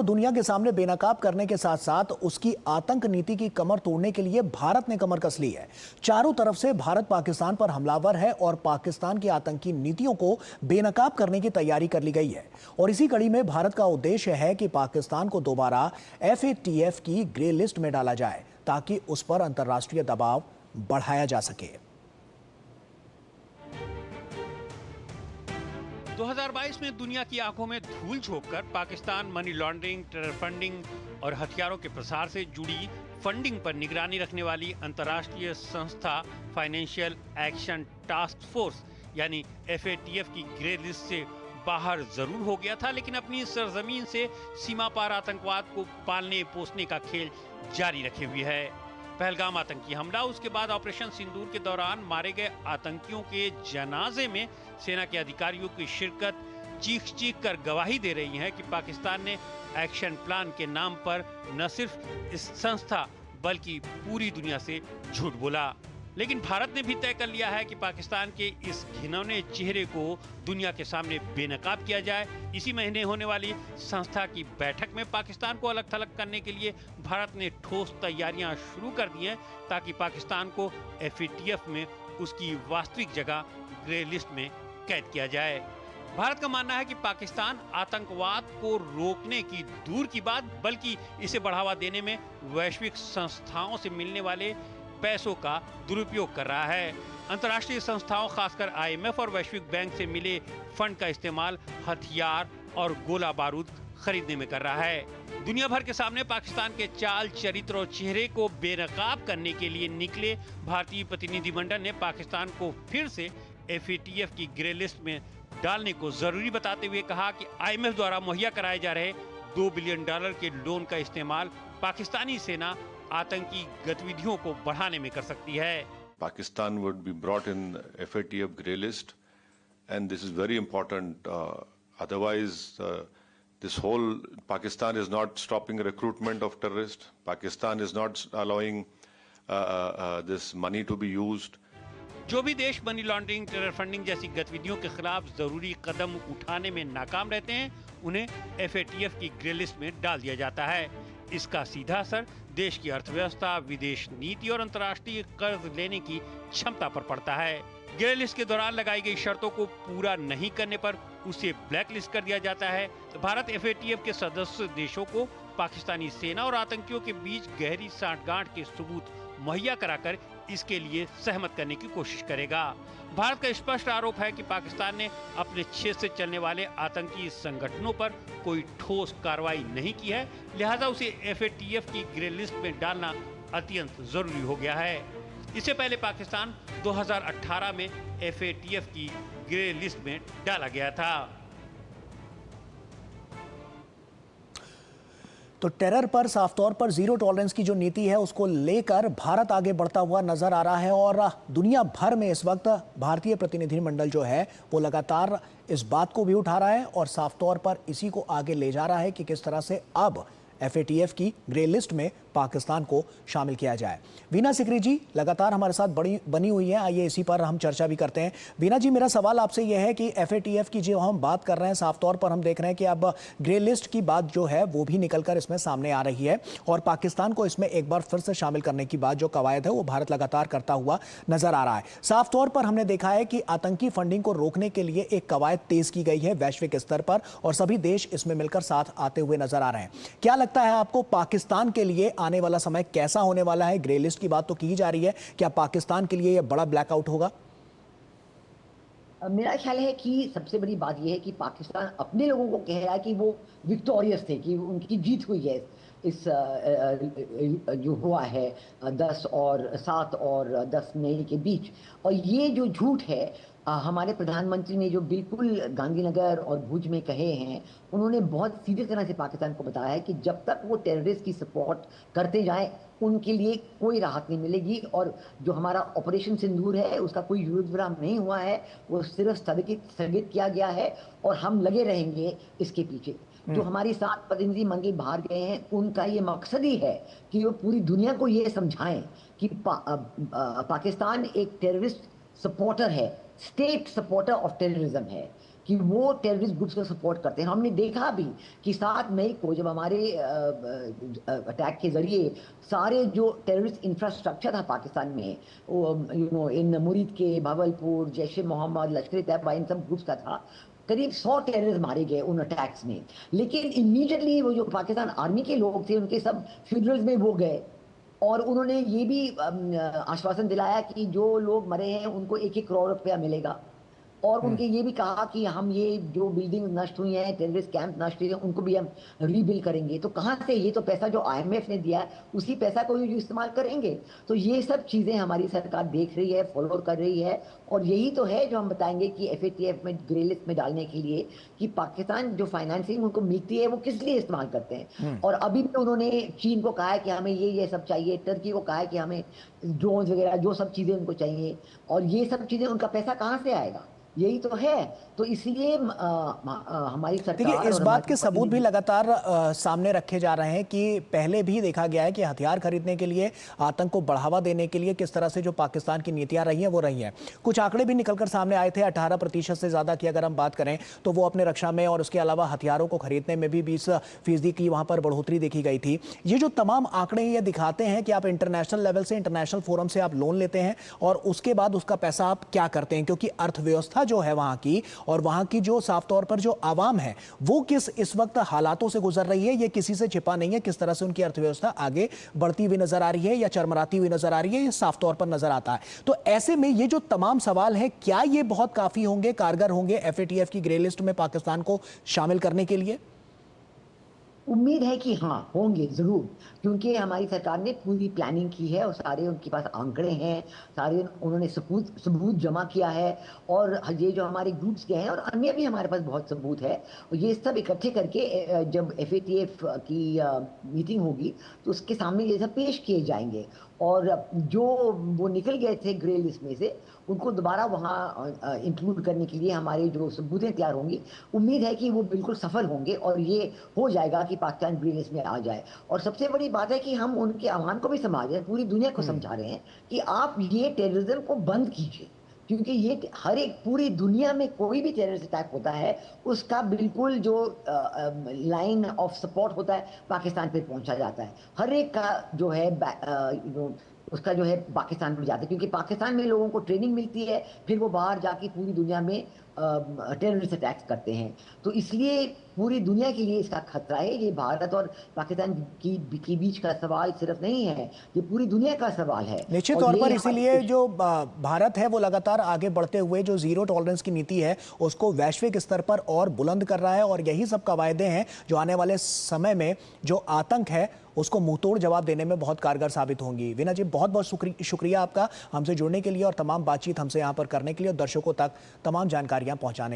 दुनिया के सामने बेनकाब करने के साथ साथ उसकी आतंक नीति की कमर तोड़ने के लिए भारत ने कमर कस ली है। चारों तरफ से भारत पाकिस्तान पर हमलावर है और पाकिस्तान की आतंकी नीतियों को बेनकाब करने की तैयारी कर ली गई है। और इसी कड़ी में भारत का उद्देश्य है कि पाकिस्तान को दोबारा FATF की ग्रे लिस्ट में डाला जाए ताकि उस पर अंतर्राष्ट्रीय दबाव बढ़ाया जा सके। 2022 में दुनिया की आंखों में धूल झोंककर Pakistan money laundering, terror funding और हथियारों के प्रसार से जुड़ी फंडिंग पर निगरानी रखने वाली अंतर्राष्ट्रीय संस्था फाइनेंशियल एक्शन टास्क फोर्स यानी FATF की ग्रे लिस्ट से बाहर जरूर हो गया था, लेकिन अपनी सरजमीन से सीमा पार आतंकवाद को पालने पोसने का खेल जारी रखे हुए है। पहलगाम आतंकी हमला, उसके बाद ऑपरेशन सिंदूर के दौरान मारे गए आतंकियों के जनाजे में सेना के अधिकारियों की शिरकत चीख चीख कर गवाही दे रही है कि पाकिस्तान ने एक्शन प्लान के नाम पर न सिर्फ इस संस्था बल्कि पूरी दुनिया से झूठ बोला। लेकिन भारत ने भी तय कर लिया है कि पाकिस्तान के इस घिनौने चेहरे को दुनिया के सामने बेनकाब किया जाए। इसी महीने होने वाली संस्था की बैठक में पाकिस्तान को अलग थलग करने के लिए भारत ने ठोस तैयारियां शुरू कर दी हैं ताकि पाकिस्तान को FATF में उसकी वास्तविक जगह ग्रे लिस्ट में कैद किया जाए। भारत का मानना है कि पाकिस्तान आतंकवाद को रोकने की दूर की बात बल्कि इसे बढ़ावा देने में वैश्विक संस्थाओं से मिलने वाले पैसों का दुरुपयोग कर रहा है। अंतर्राष्ट्रीय संस्थाओं खासकर IMF और वैश्विक बैंक से मिले फंड का इस्तेमाल हथियार और गोला बारूद खरीदने में कर रहा है। दुनिया भर के सामने पाकिस्तान के चाल चरित्र और चेहरे को बेनकाब करने के लिए निकले भारतीय प्रतिनिधिमंडल ने पाकिस्तान को फिर से FATF की ग्रे लिस्ट में डालने को जरूरी बताते हुए कहा कि IMF द्वारा मुहैया कराए जा रहे $2 बिलियन के लोन का इस्तेमाल पाकिस्तानी सेना आतंकी गतिविधियों को बढ़ाने में कर सकती है। Pakistan would be brought in FATF grey list, and this is very important. Otherwise, this whole Pakistan is not stopping recruitment of terrorists. Pakistan is not allowing this money to be used. जो भी देश money laundering, terror funding जैसी गतिविधियों के खिलाफ जरूरी कदम उठाने में नाकाम रहते हैं, उन्हें FATF की ग्रे लिस्ट में डाल दिया जाता है। इसका सीधा असर देश की अर्थव्यवस्था, विदेश नीति और अंतर्राष्ट्रीय कर्ज लेने की क्षमता पर पड़ता है। ग्रे लिस्ट के दौरान लगाई गई शर्तों को पूरा नहीं करने पर उसे ब्लैक लिस्ट कर दिया जाता है। भारत FATF के सदस्य देशों को पाकिस्तानी सेना और आतंकियों के बीच गहरी सांठगांठ के सबूत मुहैया कराकर इसके लिए सहमत करने की कोशिश करेगा। भारत का स्पष्ट आरोप है कि पाकिस्तान ने अपने क्षेत्र से चलने वाले आतंकी संगठनों पर कोई ठोस कार्रवाई नहीं की है, लिहाजा उसे FATF की ग्रे लिस्ट में डालना अत्यंत जरूरी हो गया है। इससे पहले पाकिस्तान 2018 में FATF की ग्रे लिस्ट में डाला गया था। तो टेरर पर साफ तौर पर जीरो टॉलरेंस की जो नीति है उसको लेकर भारत आगे बढ़ता हुआ नजर आ रहा है और दुनिया भर में इस वक्त भारतीय प्रतिनिधिमंडल जो है वो लगातार इस बात को भी उठा रहा है और साफ तौर पर इसी को आगे ले जा रहा है कि किस तरह से अब FATF की ग्रे लिस्ट में पाकिस्तान को शामिल किया जाए। वीना सिकरी जी लगातार हमारे साथ बनी हुई है, आइए इसी पर हम चर्चा भी करते हैं। वीना जी, मेरा सवाल आपसे यह है कि FATF की जो हम बात कर रहे हैं, साफ तौर पर हम देख रहे हैं कि अब ग्रे लिस्ट की बात जो है वो भी निकलकर इसमें सामने आ रही है और पाकिस्तान को इसमें एक बार फिर से शामिल करने की बात जो कवायद है वो भारत लगातार करता हुआ नजर आ रहा है। साफ तौर पर हमने देखा है कि आतंकी फंडिंग को रोकने के लिए एक कवायद तेज की गई है वैश्विक स्तर पर और सभी देश इसमें मिलकर साथ आते हुए नजर आ रहे हैं। क्या लगता है आपको पाकिस्तान के लिए आने वाला समय कैसा होने वाला है? ग्रे लिस्ट की बात तो की जा रही है, क्या पाकिस्तान के लिए यह बड़ा ब्लैकआउट होगा? मेरा ख्याल है कि सबसे बड़ी बात यह है कि पाकिस्तान अपने लोगों को कह रहा है कि वो विक्टोरियस थे, कि उनकी जीत हुई है इस जो हुआ है 7 और 10 मई के बीच। और ये जो झूठ है हमारे प्रधानमंत्री ने जो बिल्कुल गांधीनगर और भुज में कहे हैं, उन्होंने बहुत सीधे तरह से पाकिस्तान को बताया है कि जब तक वो टेररिस्ट की सपोर्ट करते जाएं उनके लिए कोई राहत नहीं मिलेगी। और जो हमारा ऑपरेशन सिंदूर है उसका कोई युद्ध विराम नहीं हुआ है, वो सिर्फ स्थगित किया गया है और हम लगे रहेंगे इसके पीछे। जो हमारी 7 प्रतिनिधि मंडल बाहर गए हैं उनका ये मकसद ही है कि वो पूरी दुनिया को ये समझाएं कि पाकिस्तान एक टेररिस्ट सपोर्टर है, स्टेट सपोर्टर ऑफ टेररिज्म है, कि वो टेररिस्ट ग्रुप्स को सपोर्ट करते हैं। हमने देखा भी कि 7 मई को जब हमारे अटैक के जरिए सारे जो टेररिस्ट इंफ्रास्ट्रक्चर था पाकिस्तान में, इन मुरीद के, भावलपुर, जैश ए मोहम्मद, लश्कर तैयबा, इन सब ग्रुप्स का था, करीब 100 टेररिस्ट मारे गए उन अटैक्स में। लेकिन इमीडिएटली वो जो पाकिस्तान आर्मी के लोग थे उनके सब फ्यूनरल्स में वो गए और उन्होंने ये भी आश्वासन दिलाया कि जो लोग मरे हैं उनको 1-1 करोड़ रुपया मिलेगा। और उनके ये भी कहा कि हम ये जो बिल्डिंग नष्ट हुई हैं, टेररिस्ट कैंप नष्ट हुए हैं, उनको भी हम रीबिल्ड करेंगे। तो कहाँ से, ये तो पैसा जो IMF ने दिया है उसी पैसा को ही इस्तेमाल करेंगे। तो ये सब चीज़ें हमारी सरकार देख रही है, फॉलो कर रही है, और यही तो है जो हम बताएंगे कि FATF में ग्रे लिस्ट में डालने के लिए कि पाकिस्तान जो फाइनेंसिंग उनको मिलती है वो किस लिए इस्तेमाल करते हैं। और अभी भी उन्होंने चीन को कहा है कि हमें ये सब चाहिए, टर्की को कहा है कि हमें ड्रोन वगैरह जो सब चीज़ें उनको चाहिए, और ये सब चीज़ें उनका पैसा कहाँ से आएगा, यही तो है। तो इसलिए हमारी सरकार, देखिए, इस बात के सबूत भी लगातार सामने रखे जा रहे हैं कि पहले भी देखा गया है कि हथियार खरीदने के लिए, आतंक को बढ़ावा देने के लिए किस तरह से जो पाकिस्तान की नीतियां रही हैं वो रही हैं। कुछ आंकड़े भी निकलकर सामने आए थे, 18% से ज्यादा की अगर हम बात करें तो वो अपने रक्षा में और उसके अलावा हथियारों को खरीदने में भी 20% की वहां पर बढ़ोतरी देखी गई थी। ये जो तमाम आंकड़े ये दिखाते हैं कि आप इंटरनेशनल लेवल से, इंटरनेशनल फोरम से आप लोन लेते हैं और उसके बाद उसका पैसा आप क्या करते हैं, क्योंकि अर्थव्यवस्था जो है वहां की और वहां की जो साफ तौर पर जो आवाम है वो किस इस वक्त हालातों से गुजर रही है, ये किसी से छिपा नहीं है। किस तरह से उनकी अर्थव्यवस्था आगे बढ़ती हुई नजर आ रही है या चरमराती हुई नजर आ रही है, ये साफ तौर पर नजर आता है। तो ऐसे में ये जो तमाम सवाल हैं, क्या ये बहुत काफी होंगे, कारगर होंगे FATF की ग्रे लिस्ट में पाकिस्तान को शामिल करने के लिए? उम्मीद है कि हाँ, होंगे जरूर, क्योंकि हमारी सरकार ने पूरी प्लानिंग की है और सारे उनके पास आंकड़े हैं, सारे उन्होंने सबूत जमा किया है। और ये जो हमारे ग्रुप्स के हैं और अन्य भी हमारे पास बहुत सबूत है, और ये सब इकट्ठे करके जब FATF की मीटिंग होगी तो उसके सामने ये सब पेश किए जाएंगे। और जो वो निकल गए थे ग्रे लिस्ट में से, उनको दोबारा वहाँ इंक्लूड करने के लिए हमारे जो सबूतें तैयार होंगी, उम्मीद है कि वो बिल्कुल सफल होंगे और ये हो जाएगा कि पाकिस्तान ग्रे लिस्ट में आ जाए। और सबसे बड़ी बात है कि हम उनके आह्वान को भी समझ रहे हैं, पूरी दुनिया को समझा रहे हैं कि आप ये टेररिज्म को बंद कीजिए, क्योंकि ये हर एक पूरी दुनिया में कोई भी टेररिस्ट अटैक होता है उसका बिल्कुल जो लाइन ऑफ सपोर्ट होता है पाकिस्तान पे पहुंचा जाता है। हर एक का जो है उसका जो है पाकिस्तान में जाता है, क्योंकि पाकिस्तान में लोगों को ट्रेनिंग मिलती है, फिर वो बाहर जाके पूरी दुनिया में टेररिस्ट अटैक्स करते हैं। तो इसलिए पूरी दुनिया के लिए इसका खतरा है। ये भारत और पाकिस्तान की बीच का सवाल सिर्फ नहीं है, ये पूरी दुनिया का सवाल है। निश्चित तौर पर इसीलिए जो भारत है वो लगातार आगे बढ़ते हुए जो जीरो टॉलरेंस की नीति है उसको वैश्विक स्तर पर और बुलंद कर रहा है, और यही सब कवायदे हैं जो आने वाले समय में जो आतंक है उसको मुंहतोड़ जवाब देने में बहुत कारगर साबित होंगी। वीना जी, बहुत बहुत शुक्रिया आपका हमसे जुड़ने के लिए और तमाम बातचीत हमसे यहाँ पर करने के लिए और दर्शकों तक तमाम जानकारियां पहुंचाने